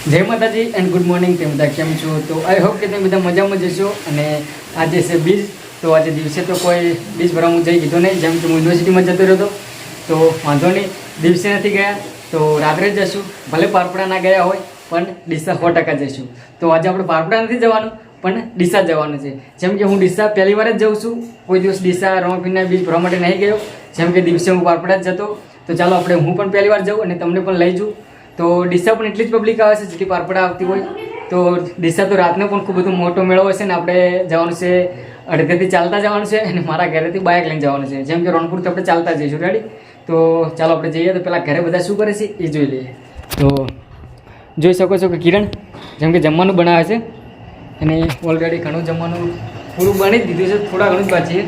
જય માતાજી and good morning. તમે બધા કેમ છો? તો આઈ હોપ કે તમે બધા મજામાં જશો. અને આજે છે બીજ, તો આજે દિવસે તો કોઈ બીજ ભરવા હું જઈ કીધું નહીં, જેમ કે હું યુનિવર્સિટીમાં જતો રહ્યો હતો. તો વાંધો નહીં, દિવસે નથી ગયા તો રાત્રે જ જશું. ભલે પારપડા ના ગયા હોય પણ ડીસા 100% જઈશું. તો આજે આપણે પારપડા નથી જવાનું પણ ડીસા જવાનું છે. જેમ કે હું ડીસા પહેલી વાર જ જાઉં છું. કોઈ દિવસ ડીસા રમાપીરના બીજ ભરવા માટે નહીં ગયો. જેમ કે દિવસે હું પારપડા જ જતો. તો ચાલો આપણે હું પણ પહેલી વાર જાઉં અને તમને પણ લઈ જાઉં. તો ડીસા પણ એટલી જ પબ્લિક આવે છે જેટલી પારપડા આવતી હોય. તો ડીસા તો રાતનો પણ ખૂબ બધો મોટો મેળો હશે ને આપણે જવાનું છે અડધેથી ચાલતા જવાનું છે અને મારા ઘરેથી બાઇક લઈને જવાનું છે. જેમ કે રણપુરથી આપણે ચાલતા જઈશું. રેડી? તો ચાલો આપણે જઈએ. તો પહેલાં ઘરે બધા શું કરે છે એ જોઈ લઈએ. તો જોઈ શકો છો કે કિરણ જેમ કે જમવાનું બનાવે છે અને ઓલરેડી ઘણું જમવાનું પૂરું બની જ દીધું છે. થોડા ઘણું જ બાકી છે.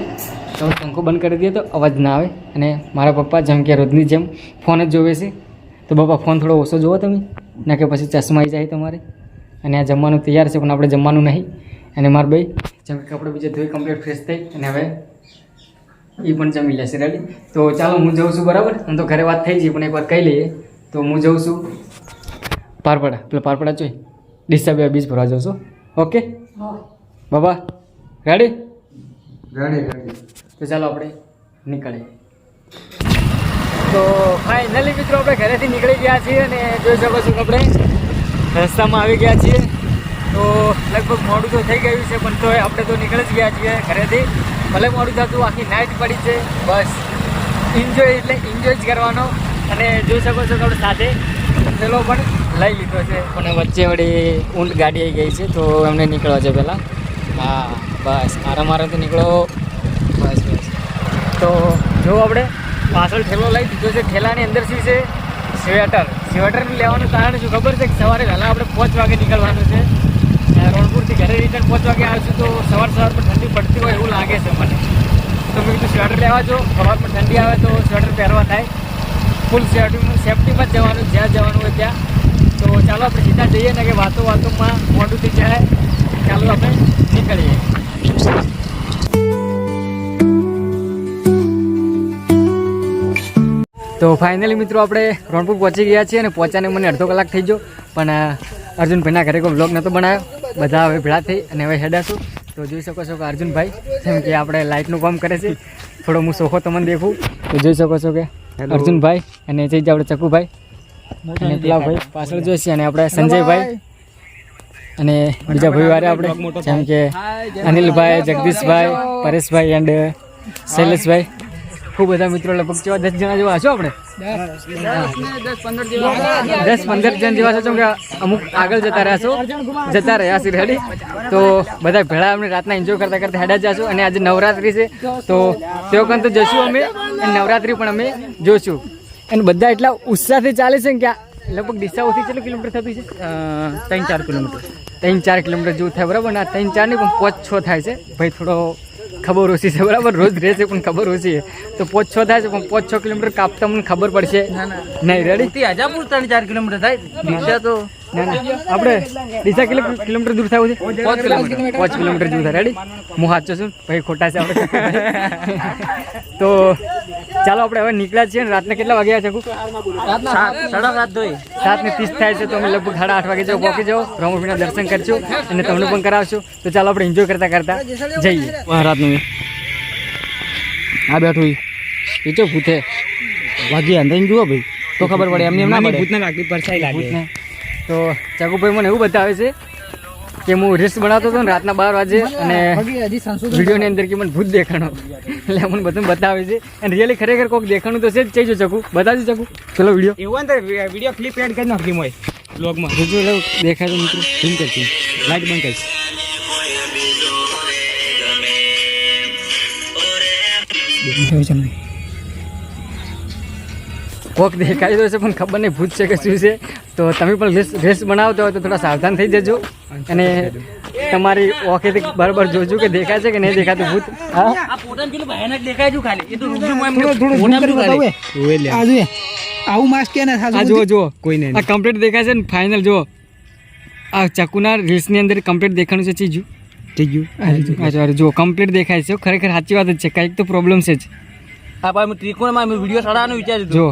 તો પંખો બંધ કરી દઈએ તો અવાજ ના આવે. અને મારા પપ્પા જેમ કે રોજની જેમ ફોન જ જોવે છે. તો બાપા ફોન થોડો ઓછો જુઓ તમે, ના કે પછી ચશ્મા આવી જાય તમારે. અને આ જમવાનું તૈયાર છે પણ આપણે જમવાનું નહીં. અને મારા ભાઈ જેમ કે કપડે બીજે ધોઈ કમ્પ્લીટ ફ્રેશ થઈ અને હવે એ પણ જમી લેશે. રેડી? તો ચાલો હું જાઉં છું. બરાબર? આમ તો ઘરે વાત થઈ જઈ પણ એકવાર કહી લઈએ. તો હું જાઉં છું પારપડા. પેલા પારપડા જોઈ ડીસા 2 બીજ ભરવા જાઉં છું. ઓકે બાબા? રેડી? રેડી. તો ચાલો આપણે નીકળીએ. તો ફાઇનલી મિત્રો આપણે ઘરેથી નીકળી ગયા છીએ અને જોઈ શકો છો કે આપણે રસ્તામાં આવી ગયા છીએ. તો લગભગ મોડું તો થઈ ગયું છે પણ તોય આપણે તો નીકળી જ ગયા છીએ ઘરેથી. ભલે મોડું થતું, આખી નાઇટ પડી છે. બસ એન્જોય એટલે એન્જોય જ કરવાનો. અને જોઈ શકો છો કે આપણે સાથે પેલો પણ લઈ લીધો છે પણ વચ્ચે વળી ઊંટ ગાડી આવી ગઈ છે તો એમને નીકળવા છે પહેલાં. હા બસ આરામ નીકળો. બસ તો જો આપણે પાછળ ઠેલો લઈ દીધો છે. ઠેલાની અંદર શું છે? સ્વેટર લેવાનું કારણ શું ખબર છે? કે સવારે વહેલા આપણે 5 વાગે નીકળવાનું છે. રણપુરથી ઘરે રિટર્ન 5 વાગે આવશું તો સવારમાં ઠંડી પડતી હોય એવું લાગે છે મને. તો મેં કીધું સ્વેટર લેવા જો, સવારમાં ઠંડી આવે તો સ્વેટર પહેરવા થાય. ફૂલ સેફટીમાં જ જવાનું, જ્યાં જવાનું હોય ત્યાં. તો ચાલો આપણે સીધા જઈએ ને કે વાતોમાં મોડું થઈ જાય. ચાલો આપણે નીકળીએ. તો ફાઇનલી મિત્રો આપણે રણપુર પહોંચી ગયા છીએ અને પહોંચાને મને અડધો કલાક થઈ ગયો. પણ અર્જુનભાઈના ઘરે કોઈ બ્લોગ નહોતો બનાવ્યો. બધા હવે ભેળા થઈ અને હવે હેડાશું. તો જોઈ શકો છો કે અર્જુનભાઈ જેમ કે આપણે લાઇટનું કામ કરે છે. થોડો હું સોખો તમને દેખું તો જોઈ શકો છો કે અર્જુનભાઈ અને જઈ જાય આપણે ચકુભાઈ અને પેલા ભાઈ પાછળ જોઈશે અને આપણે સંજયભાઈ અને બીજા ભાઈ વારે આપણે જેમ કે અનિલભાઈ, જગદીશભાઈ, પરેશભાઈ એન્ડ શૈલેષભાઈ. ખૂબ બધા મિત્રો લગભગ 10 જણા જેવા હશો આપણે. 10-15 જણ જેવા છો કે અમુક આગળ જતા રહ્યા છે. રેડી? તો બધા ભેળા અમને રાતના એન્જોય કરતા હેડા જશું. અને આજે નવરાત્રી છે તો તેઓ કંઈ તો જશું અમે અને નવરાત્રી પણ અમે જોશું. અને બધા એટલા ઉત્સાહથી ચાલે છે કે લગભગ ડીસાઓથી કેટલું કિલોમીટર થતું છે? 3-4 કિલોમીટર. 3-4 કિલોમીટર જેવું થાય. બરાબર? ના 3-4 નહીં પણ 5-6 થાય છે. ભાઈ થોડો ખબર ઓછી છે. બરાબર? રોજ રહે છે પણ ખબર ઓછી છે. તો 5-6 થાય છે પણ 5-6 કિલોમીટર કાપતા મને ખબર પડશે નહીં. રેડી? હજાપુર 3-4 કિલોમીટર થાય. ડીસા તો આપણે ડીસા કિલોમીટર દૂર થાય છે. 5 કિલોમીટર જેવું થાય. રેડી? હું સાચો છું ભાઈ, ખોટા છે આપણે. તો ચાલો આપણે હવે નીકળ્યા છીએ. રાતના કેટલા વાગ્યા છે? 7:30 થાય છે. તો અમે લગભગ 8:30 વાગે જાઓ પહોંચી જાઓ. રમણપીરના દર્શન કરશું અને તમને પણ કરાવશું. તો ચાલો આપણે એન્જોય કરતા જઈએ. રાતનું આ બેઠું એ ચો ભૂતે વાગી અંદર જુઓ ભાઈ તો ખબર પડે. એમને એમ ના ભૂતને લાગતી પરછાઈ લાગે. તો ચકુભાઈ મને એવું બતાવે છે કે હું રીલ્સ બનાવતો હતો ને રાતના 12 વાગે અને વિડીયોની અંદર કે મને ભૂત દેખાણો. એટલે મને બધું બતાવે છે. અને રિયલી ખરેખર કોઈક દેખાણું તો છે જ. ચઈ જો ચકુ બતાવજો ચકુ પેલો વિડીયો. એવું અંદર વિડીયો ક્લિપ એડ કરી નાખી હોય બ્લોગમાં. જો દેખાય તો મિત્રો ફિલ્મ કરશું. લાઈટ બંધ કરીશ. કોક દેખાય તો છે પણ ખબર નહીં ભૂત છે કે શું છે. તો તમે પણ રેસ બનાવતો હોય તો થોડા સાવધાન થઈ જજો અને તમારી ઓખેથી બરાબર જોજો કે દેખાય છે કે નહીં દેખાતું ભૂત. આવું માસ્ક કે ના જુઓ કોઈ નહીં. આ કમ્પ્લીટ દેખાય છે ને ફાઇનલ જુઓ. આ ચકુના રીલ્સની અંદર કમ્પ્લીટ દેખાણું છે. ચીજું થઈ ગયું. જુઓ કમ્પ્લીટ દેખાય છે. ખરેખર સાચી વાત જ છે. કંઈક તો પ્રોબ્લેમ છે જ. હા ભાઈ ત્રિકોણમાં વિડીયો ચડાવવાનું વિચાર્યું. જો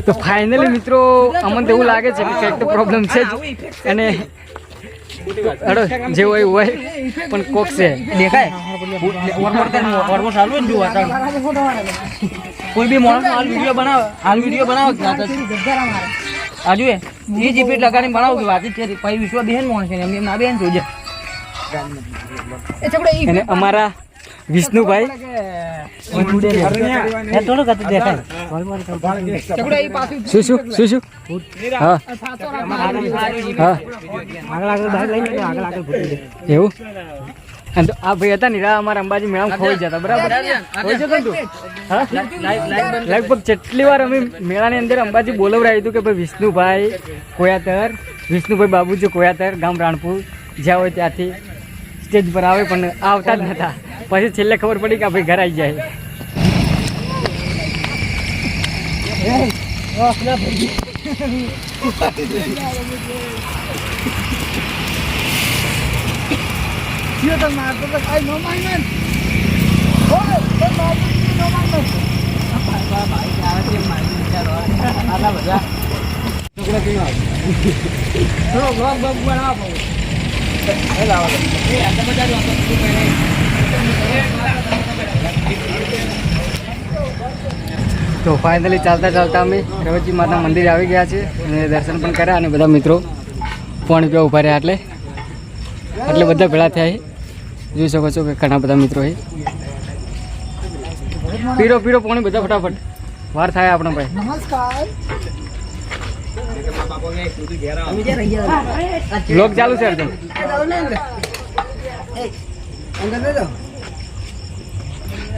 તો ફાઇનલી મિત્રો અમને તો એવું લાગે છે કે કંઈક તો પ્રોબ્લેમ છે જ અને અડો જે હોય એવું હોય પણ કોક છે દેખાય કોઈ બી માણસ હાલ વિડીયો બનાવો આજુ એ જ ઇફેક્ટ લગાડીને બનાવો કે વાતચીત છે પછી વિશ્વ બેન માણસ છે એમ ના બેન જોજે અને અમારા વિષ્ણુભાઈ થોડું કતું દેખાય શું શું શું શું હા હા એવું અને તો આ ભાઈ હતા ને રા અમારા અંબાજી મેળામાં ખોઈ જતા બરાબર ખોઈ જતો તું હા લગભગ જેટલી વાર અમે મેળાની અંદર અંબાજી બોલવડાવ્યું હતું કે ભાઈ વિષ્ણુભાઈ બાબુજી કોયાતર ગામ રાણપુર જ્યાં હોય ત્યાંથી સ્ટેજ પર આવે પણ આવતા જ નતા પછી છેલ્લે ખબર પડી કે આ ભાઈ ઘર આવી જાય તો ફાઇનલી ચાલતા ચાલતા અમે રવજી માતા મંદિર આવી ગયા છે અને દર્શન પણ કર્યા અને બધા મિત્રો પાણી પીવા ઉભા રહ્યા એટલે બધા ભેળા થયા જોઈ શકો છો કે ઘણા બધા મિત્રો છે પીરો પાણી બધા ફટાફટ વાર થાય આપણા ભાઈ બ્લોગ ચાલુ છે અર્જુન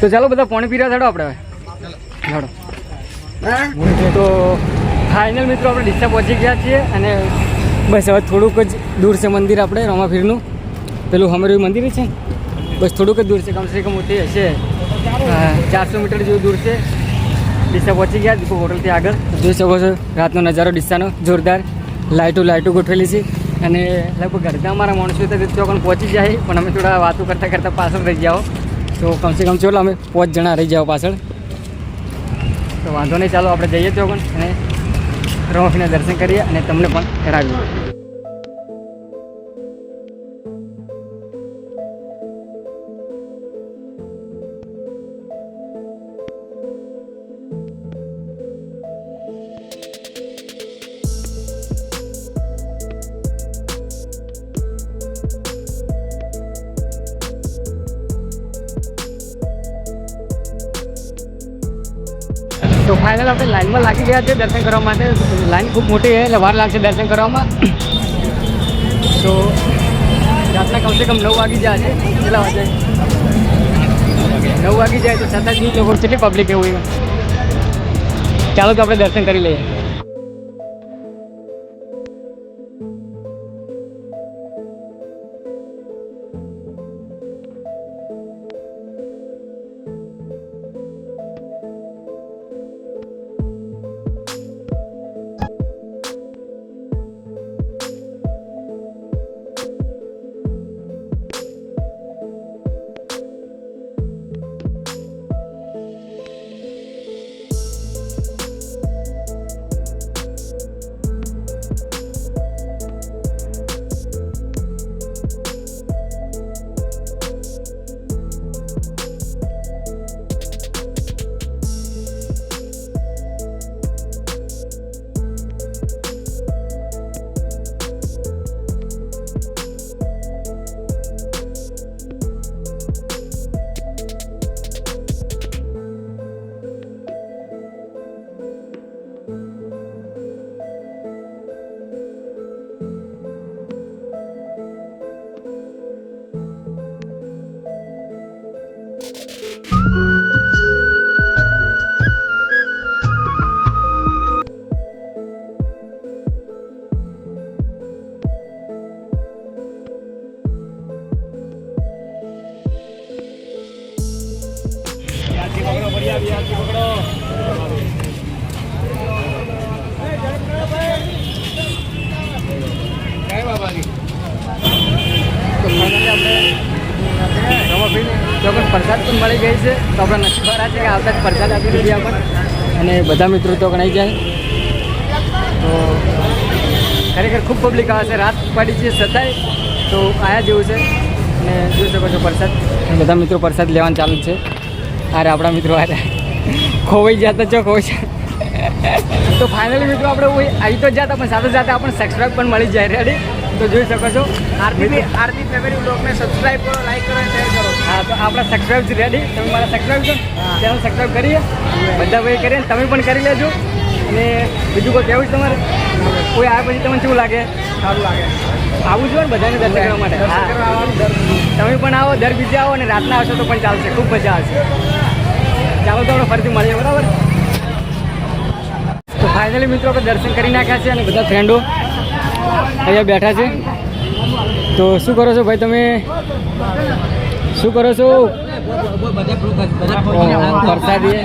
તો ચાલો બધા પાણી પીરા થડો આપણે હવે તો ફાઇનલ મિત્રો આપણે ડીસા પહોંચી ગયા છીએ અને બસ હવે થોડુંક જ દૂર છે મંદિર આપણે રામાપીરનું પેલું હમરું મંદિર છે બસ થોડુંક જ દૂર છે કમસે કમ મોટી હશે 400 મીટર જેવું દૂર છે ડીસા પહોંચી ગયા દીપો હોટલથી આગળ જોઈ શકો છો રાતનો નજારો ડીસાનો જોરદાર લાઇટો ગોઠવેલી છે અને લગભગ અડધા અમારા માણસો તો ચોકન પહોંચી જાય પણ અમે થોડા વાતો કરતાં પાછળ રહી જાઓ તો કમસે કમ ચાલો અમે 5 જણા રહી જાઓ પાછળ તો વાંધો નહીં ચાલો આપણે જઈએ ચોકન અને રમાપીરના દર્શન કરીએ અને તમને પણ કરાવીએ તો ફાઇનલ આપણે લાઈનમાં લાગી ગયા છે દર્શન કરવા માટે લાઈન ખૂબ મોટી છે એટલે વાર લાગશે દર્શન કરવામાં તો રાતના કમસે કમ 9 વાગી જાય છે કેટલા વાગે 9 વાગી જાય તો છતાં જ લોકો કેટલી પબ્લિક એવું ચાલો તો આપણે દર્શન કરી લઈએ પ્રસાદ પણ મળી ગઈ છે તો આપણે નસીબદાર છે કે આવતા જ પ્રસાદ આપી દીધી આપણને અને બધા મિત્રો તો ગણાઈ જાય. તો ખરેખર ખૂબ પબ્લિક આવે છે, રાત પડી છે છતાંય તો આયા જેવું છે. અને જોઈ શકો છો પ્રસાદ, બધા મિત્રો પ્રસાદ લેવાનું ચાલુ જ છે. અરે આપણા મિત્રો ખોવાઈ જતા છો ખોવાઈ. તો ફાઇનલી મિત્રો આપણે આવી તો જતા પણ સાથે સાથે આપણને સબસ્ક્રાઈબ પણ મળી જાય. રેડી? તો જોઈ શકો છો આરતી ફેમિલી બ્લોગને સબસ્ક્રાઇબ કરો, લાઈક કરો, શેર કરો. હા, તો આપણા સબસ્ક્રાઈબ છે. રેડી? તમે મારા સબસ્ક્રાઈબ છો, ચેનલ સબસ્ક્રાઈબ કરીએ, બધા ભાઈ કરીએ, તમે પણ કરી લેજો. અને બીજું કોઈ કહેવું છે તમારે? કોઈ આવે પછી તમને શું લાગે? સારું લાગે. આવું જોઈએ ને બધાને દર્શન કરવા માટે. હા, તમે પણ આવો, દર બીજે આવો અને રાતના આવશો તો પણ ચાલશે, ખૂબ મજા આવશે. ચાલો તો આપણે ફરીથી મળીએ. બરાબર? તો ફાઇનલી મિત્રો આપણે દર્શન કરી નાખ્યા છે અને બધા ફ્રેન્ડો અહીંયા બેઠા છે. તો શું કરો છો ભાઈ તમે? શું કરો છો? પ્રસાદી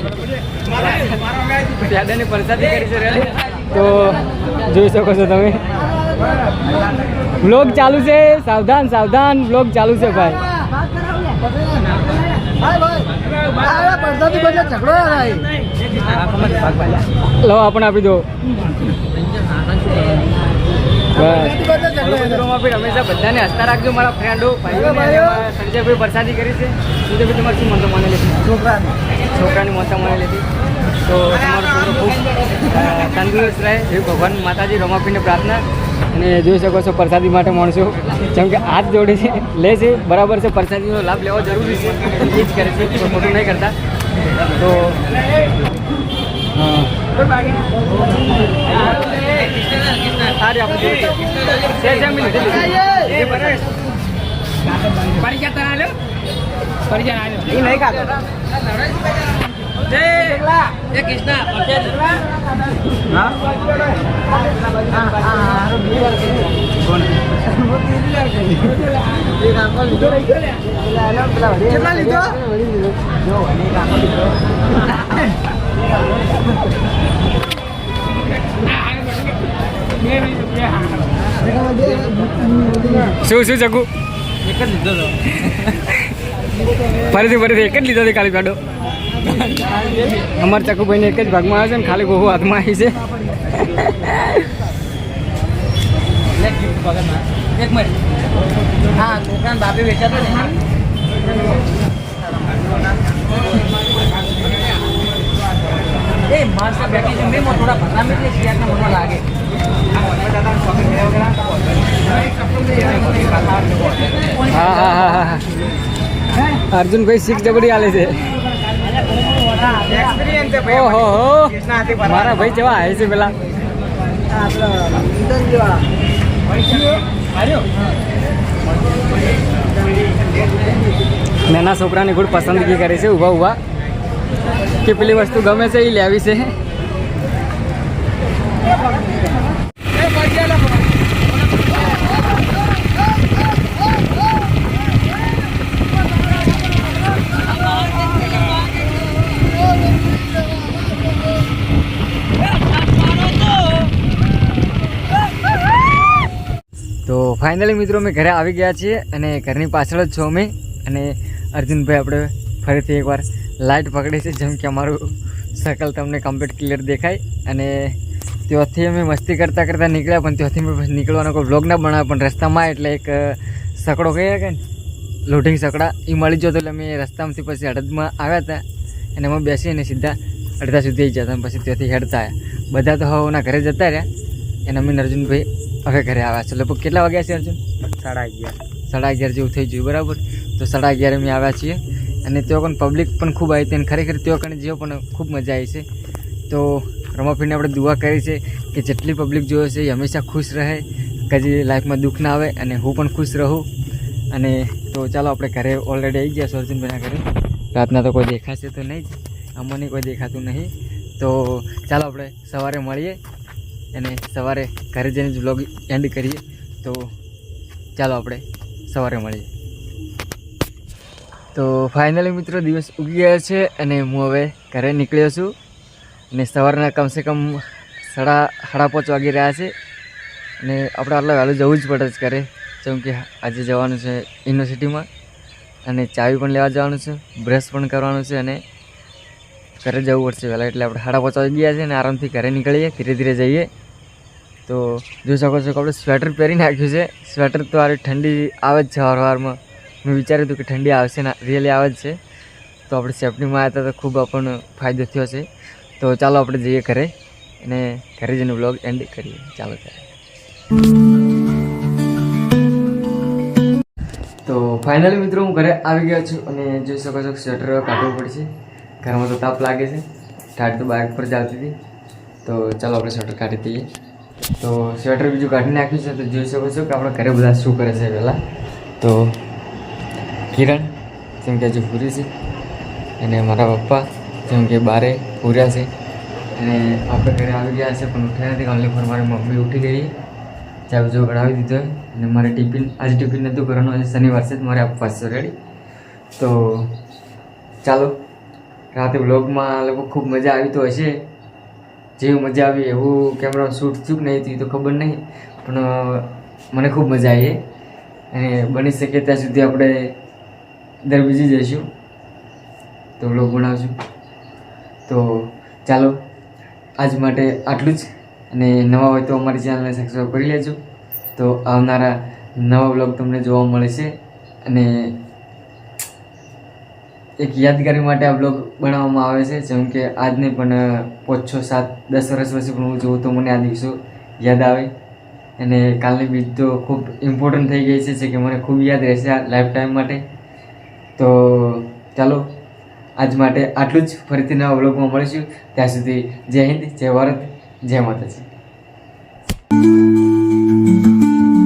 દાદાની પ્રસાદી કરી છે. રેડી? તો જોઈ શકો છો તમે, વ્લોગ ચાલુ છે. સાવધાન સાવધાન, વ્લોગ ચાલુ છે ભાઈ. લો આપણે આપી દો. બસ હંમેશા બધાને હસતા રાખજો મારા ફ્રેન્ડો ભાઈઓ. સંજયભાઈ પ્રસાદી કરી છે. સંજયભાઈ તમારે શું મનતો મને લીધી? છોકરાની મોટા મને લીધી. તો તમારો છોકરો ખૂબ તંદુરસ્ત રહે એવી ભગવાન માતાજી રમાપીને પ્રાર્થના. અને જોઈ શકો છો પ્રસાદી માટે માણસો જેમ કે હાથ જોડે છે, લે છે. બરાબર છે, પ્રસાદીનો લાભ લેવો જરૂરી છે, એ જ કરે છે, ખોટું નહીં કરતા. તો સારી આપણે નહીં ખાતો. શું શું ચકુ? એક જ લીધો હતો. ફરીથી એક જ લીધો હતી ખાલી કાઢો. અમારા ચકુભાઈને એક જ ભાગમાં આવે છે ને ખાલી ગોહુ હાથમાં આવી છે. એક મિનિટ. હા, છોકરાને બાપે વેચાતો ને. એ માણસ બેઠી છે મેં થોડા ભરનામ એટલે શિયાળના મનમાં લાગે. હા હા હા હા, અર્જુનભાઈ સિક્સ ડબડી આલે છે. ઓહો, મારા ભાઈ કેવા આવે છે પેલા. નાના છોકરાની ગુડ પસંદગી કરી છે. ઊભા ઊભા કે પેલી વસ્તુ ગમે છે એ લેવી છે. તો ફાઇનલી મિત્રો અમે ઘરે આવી ગયા છીએ અને ઘરની પાછળ જ છો અમે. અને અર્જુનભાઈ આપણે ફરીથી એકવાર લાઇટ પકડી છે જેમ કે અમારું સર્કલ તમને કમ્પ્લીટ ક્લિયર દેખાય. અને ત્યાંથી અમે મસ્તી કરતાં કરતાં નીકળ્યા પણ ત્યાંથી મેં નીકળવાનો કોઈ બ્લોગ ના બનાવ્યો પણ રસ્તામાં એટલે એક સકડો કહીએ કે લોઢિંગ સકડા એ મળી જતો એટલે અમે રસ્તામાંથી પછી હળદમાં આવ્યા હતા અને એમાં બેસીને સીધા અડધા સુધી આવી જતા પછી ત્યાંથી હેડતા આવ્યા. બધા તો હવના ઘરે જતા રહ્યા અને અમે અર્જુનભાઈ હવે ઘરે આવ્યા છે. લગભગ કેટલા વાગ્યા છે અર્જુન? 11:30 જેવું થઈ ગયું. બરાબર? તો 11:30 અમે આવ્યા છીએ અને ત્યાં પણ પબ્લિક પણ ખૂબ આવી હતી અને ખરેખર ત્યાં કણે જેવો પણ ખૂબ મજા આવી છે. તો રમાપીને આપણે દુઆ કરી છે કે જેટલી પબ્લિક જોવે છે એ હંમેશા ખુશ રહે, કદી લાઈફમાં દુઃખ ના આવે અને હું પણ ખુશ રહું. અને તો ચાલો આપણે ઘરે ઓલરેડી આવી ગયા અર્જુનભાઈના ઘરે. રાતના તો કોઈ દેખાશે તો નહીં જ, અમને કોઈ દેખાતું નહીં. તો ચાલો આપણે સવારે મળીએ અને સવારે ઘરે જઈને જ વ્લોગ એન્ડ કરીએ. તો ચાલો આપણે સવારે મળીએ. તો ફાઇનલી મિત્રો દિવસ ઉગી ગયો છે અને હું હવે ઘરે નીકળ્યો છું અને સવારના કમસે કમ 5:30 વાગી રહ્યા છે અને આપણે આટલા વહેલું જવું જ પડે છે ઘરે જેમ કે આજે જવાનું છે યુનિવર્સિટીમાં અને ચાવી પણ લેવા જવાનું છે, બ્રશ પણ કરવાનું છે અને ઘરે જવું પડશે વહેલા, એટલે આપણે 5:30 વાગી ગયા છે અને આરામથી ઘરે નીકળીએ, ધીરે ધીરે જઈએ. તો જોઈ શકો છો કે આપણે સ્વેટર પહેરી નાખ્યું છે. સ્વેટર તો આ ઠંડી આવે જ છે વારમાં. મેં વિચાર્યું હતું કે ઠંડી આવશે ના, રિયલી આવે જ છે. તો આપણે સેફટીમાં આવ્યા હતા તો ખૂબ આપણને ફાયદો થયો છે. તો ચાલો આપણે જઈએ ઘરે અને ઘરે જઈને વ્લોગ એન્ડ કરીએ. ચાલો ત્યારે. તો ફાઇનલી મિત્રો હું ઘરે આવી ગયો છું અને જોઈ શકો છો સ્વેટર કાઢવું પડશે. ઘરમાં તો તાપ લાગે છે, ઠાઠ તો બાઇક પર ચાલતી હતી. તો ચાલો આપણે સ્વેટર કાઢી દઈએ. તો સ્વેટર બીજું કાઢી નાખ્યું છે. તો જોઈ શકો છો કે આપણા ઘરે બધા શું કરે છે પહેલાં. તો કિરણ જેમ કે હજુ પૂરી છે અને મારા પપ્પા જેમ કે બારે પૂર્યા છે અને આપણે ઘરે આવી ગયા છે પણ ઉઠ્યા નથી. ઓનલી ફોર મારી મમ્મી ઉઠી ગઈ, ચા બીજો બનાવી દીધો અને મારે ટિફિન આજે ટિફિન નહોતું કરવાનું, આજે શનિવાર છે મારે આપવા છે રેડી. તો ચાલો રાતે વ્લોગમાં લોકો ખૂબ મજા આવી તો હશે. જેવી મજા આવી એવું કેમેરા શૂટ થયું નહીં થયું તો ખબર નહીં, પણ મને ખૂબ મજા આવી અને બની શકે ત્યાં સુધી આપણે દર બીજી જઈશું તો વ્લોગ બનાવશું. તો ચાલો આજ માટે આટલું જ, અને નવા હોય તો અમારી ચેનલને સબસ્ક્રાઈબ કરી લેજો. તો આવનારા નવા વ્લોગ તમને જોવા મળે છે અને એક યાદગારી માટે આ બ્લોગ બનાવવામાં આવે છે. જેમ કે આજને પણ 5, 6, 7, 10 વર્ષ પછી પણ હું જોઉં તો મને આ દિવસો યાદ આવે અને કાલની બીજ તો ખૂબ ઇમ્પોર્ટન્ટ થઈ ગઈ છે કે મને ખૂબ યાદ રહેશે આ લાઈફ ટાઈમ માટે. તો ચાલો આજ માટે આટલું જ. ફરીથી નવા બ્લોગમાં મળીશું. ત્યાં સુધી જય હિન્દ, જય ભારત, જય માતાજી.